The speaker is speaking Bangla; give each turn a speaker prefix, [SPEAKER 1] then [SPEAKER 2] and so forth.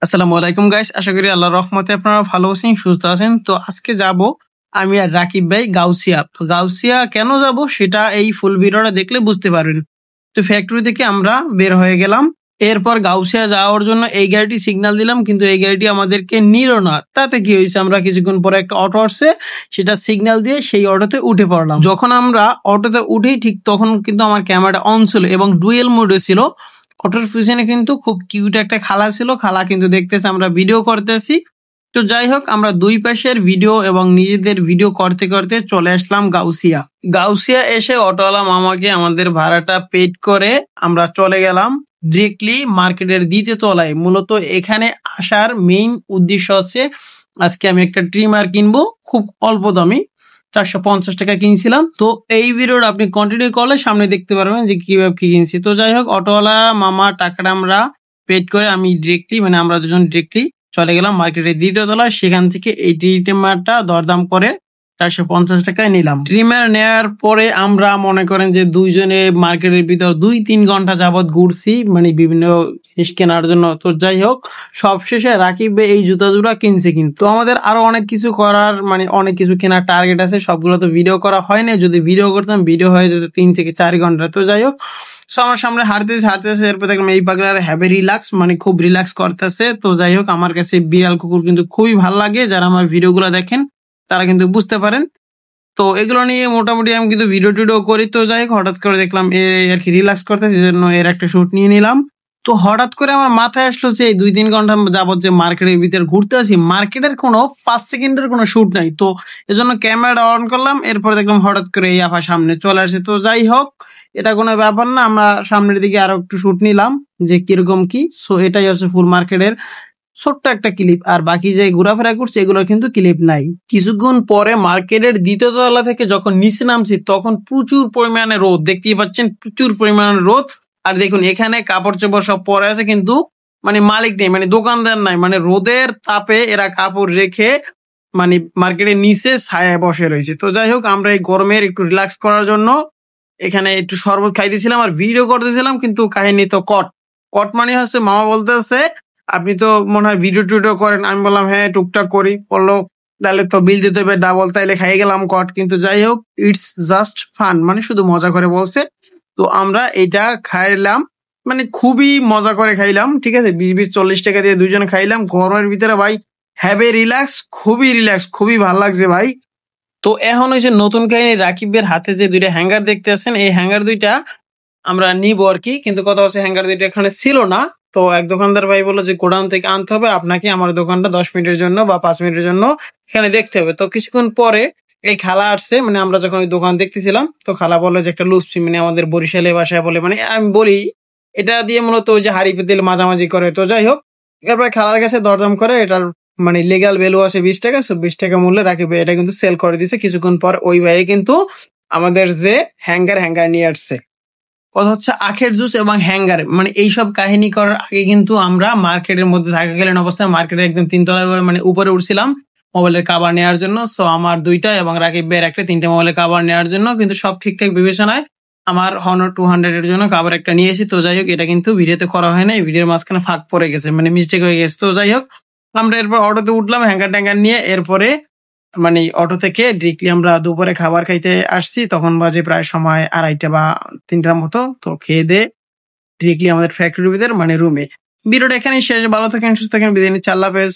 [SPEAKER 1] আসসালামু আলাইকুম গাইস, আশা করি আল্লাহর রহমতে আপনারা ভালো আছেন, সুস্থ আছেন। তো আজকে যাব আমি আর রাকিব ভাই গাউসিয়া। তো গাউসিয়া কেন যাব সেটা এই ফুল ভিডিওটা দেখলে বুঝতে পারবেন। তো ফ্যাক্টরি থেকে আমরা বের হয়ে গেলাম। এরপর গাউসিয়া যাওয়ার জন্য এই গাড়িটি সিগন্যাল দিলাম, কিন্তু এই গাড়িটি আমাদেরকে নিল না। তাতে কি হয়েছে, আমরা কিছুক্ষণ পরে একটা অটো আসছে, সেটা সিগন্যাল দিয়ে সেই অটোতে উঠে পড়লাম। যখন আমরা অটোতে উঠেই ঠিক তখন কিন্তু আমার ক্যামেরাটা অন ছিল এবং ডুয়েল মোডে ছিল। অটোর পিছনে কিন্তু খুব কিউট একটা খালা ছিল, খালা কিন্তু দেখতেছে আমরা ভিডিও করতেছি। তো যাই হোক, আমরা দুই পাশের ভিডিও এবং নিজেদের ভিডিও করতে করতে চলে আসলাম গাউসিয়া। গাউসিয়া এসে অটোওয়ালা মামাকে আমাদের ভাড়াটা পেড করে আমরা চলে গেলাম ডিরেক্টলি মার্কেটের দ্বিতীয় তলায়। মূলত এখানে আসার মেইন উদ্দেশ্য হচ্ছে আজকে আমি একটা ট্রিমার কিনবো, খুব অল্প দামি, 450 টাকা কিনছিলাম। তো এই ভিডিওটা আপনি কন্টিনিউ করলে সামনে দেখতে পারবেন যে কিভাবে কি কিনছি। তো যাই হোক, অটোওয়ালা মামা টাকাটা আমরা পেড করে আমি ডিরেক্টলি আমরা দুজন ডিরেক্টলি চলে গেলাম মার্কেটের দ্বিতীয় তলায়। সেখান থেকে এই ট্রিমারটা দরদাম করে 450 টাকায় নিলাম। ট্রিমার নেওয়ার পরে আমরা মনে করেন যে দুইজনে মার্কেটের ভিতর 2-3 ঘন্টা যাবত ঘুরছি, বিভিন্ন জিনিস কেনার জন্য। তো যাই হোক, সবশেষে রাকিব এই জুতা জোড়া কিনছে। কিন্তু আমাদের আরো অনেক কিছু করার, অনেক কিছু কেনার টার্গেট আছে, সবগুলো তো ভিডিও করা হয় না। যদি ভিডিও করতাম ভিডিও হয়ে যেত 3 থেকে 4 ঘন্টা। তো যাই হোক, আমার সামনে হাঁটতেছে, এরপর দেখলাম এই পাগলার হ্যাভি রিল্যাক্স, খুব রিল্যাক্স করতেছে। তো যাই হোক, আমার কাছে বিড়াল কুকুর কিন্তু খুবই ভালো লাগে। যারা আমার ভিডিওগুলো দেখেন তারা কিন্তু বুঝতে পারেন। তো এগুলো নিয়ে মোটামুটি আমি কিন্তু ভিডিও টিডিও করি। তো যাই হোক, হঠাৎ করে দেখলাম আর কি রিল্যাক্স করতেছে, সেজন্য এর একটা শুট নিয়ে নিলাম। তো হঠাৎ করে আমার মাথায় আসলো যে এই 2-3 ঘন্টা যাবত যে মার্কেটের ভিতরে ঘুরতে আছি, মার্কেটের কোনো 5 সেকেন্ডের কোনো শুট নাই। তো এজন্য ক্যামেরাটা অন করলাম, এরপর দেখলাম হঠাৎ করে এই আফা সামনে চলে আসে। তো যাই হোক, এটা কোনো ব্যাপার না, আমরা সামনের দিকে আরো একটু শুট নিলাম যে কিরকম কি। সো এটাই হচ্ছে ফুল মার্কেটের ছোট্ট একটা ক্লিপ। আর বাকি যে ঘোরাফেরা করছে এগুলোর কিন্তু ক্লিপ নাই। কিছুক্ষণ পরে মার্কেটের দ্বিতীয় তলা থেকে যখন নিচে নামছি তখন প্রচুর পরিমাণে রোদ, দেখতেই পাচ্ছেন প্রচুর পরিমাণে রোদ। আর দেখুন এখানে কাপড় চোপড় সব পরে আছে, কিন্তু মালিক নেই, দোকানদার নাই। রোদের তাপে এরা কাপড় রেখে মার্কেটের নিচে ছায়ায় বসে রয়েছে। তো যাই হোক, আমরা এই গরমের একটু রিল্যাক্স করার জন্য এখানে একটু শরবত খাইতেছিলাম আর ভিডিও করতেছিলাম। কিন্তু কাহিনী তো কট কট হচ্ছে, মামা বলতেছে আপনি তো মনে হয় ভিডিও টিডিও করেন। আমি বললাম হ্যাঁ, টুকটাক করি। বললো তাহলে তো বিল দিতে হবে ডাবল, তাইলে খাই গেলাম কট। কিন্তু যাই হোক, ইটস জাস্ট ফান, শুধু মজা করে বলছে। তো আমরা এটা খাইলাম, খুবই মজা করে খাইলাম। ঠিক আছে, 20-40 টাকা দিয়ে দুইজন খাইলাম গরমের ভিতরে ভাই। হ্যাভি রিল্যাক্স, খুবই ভালো লাগছে ভাই। তো এখন হয়েছে নতুন কাহিনী, রাকিবের হাতে যে দুইটা হ্যাঙ্গার দেখতে আছেন, এই হ্যাঙ্গার দুইটা আমরা নিব আর কি। কিন্তু কথা হচ্ছে হ্যাঙ্গার দুইটা এখানে ছিল না। তো এক দোকানদার ভাই বললো যে গোডাউন থেকে আনতে হবে, আপনাকে আমার দোকানটা 10 মিনিটের জন্য বা 5 মিনিটের জন্য এখানে দেখতে হবে। তো কিছুক্ষণ পরে এই খালা আসছে, আমরা যখন ওই দোকান দেখতেছিলাম, তো খালা বললো যে একটা লুচি, আমাদের বরিশালে ভাষায় বলে, আমি বলি এটা দিয়ে মূলত ওই যে হাড়ি পেতেল মাঝামাঝি করে। তো যাই হোক, এরপরে খালার কাছে দরদাম করে এটার লিগ্যাল ভ্যালু আছে 20 টাকা। 20 টাকা মূল্যে রাকিব এটা কিন্তু সেল করে দিছে। কিছুক্ষণ পর ওই ভাই কিন্তু আমাদের যে হ্যাঙ্গার নিয়ে আসছে। কথা হচ্ছে আখের জুস এবং হ্যাঙ্গার, এইসব কাহিনী করার আগে কিন্তু আমরা মার্কেটের মধ্যে থাকাকালীন অবস্থায় মার্কেটের একদম 3 তলায় উপরে উঠছিলাম মোবাইলের কাভার নেওয়ার জন্য। সো আমার 2টা এবং রাকিব ভাইয়ের একটা 3টে মোবাইলের কাভার নেওয়ার জন্য। কিন্তু সব ঠিকঠাক বিবেচনায় আমার Honor 200 এর জন্য কাভার একটা নিয়েছি। তো যাই হোক, এটা কিন্তু ভিডিওতে করা হয় না, ভিডিওর মাঝখানে ফাঁক পড়ে গেছে, মিস্টেক হয়ে গেছে। তো যাই হোক, আমরা এরপর অটোতে উঠলাম হ্যাঙ্গার ট্যাঙ্গার নিয়ে। এরপরে অটো থেকে ডিরেক্টলি আমরা দুপুরে খাবার খাইতে আসছি। তখন বাজে প্রায় সময় 2:30 বা 3টার মতো। তো খেয়ে দিয়ে ডিরেক্টলি আমাদের ফ্যাক্টরির ভিতর রুমে। ভিডিওটা এখানেই শেষ। ভালো থাকেন, সুস্থ থাকেন, বিদায় নিচ্ছি। আল্লাহ হাফেজ।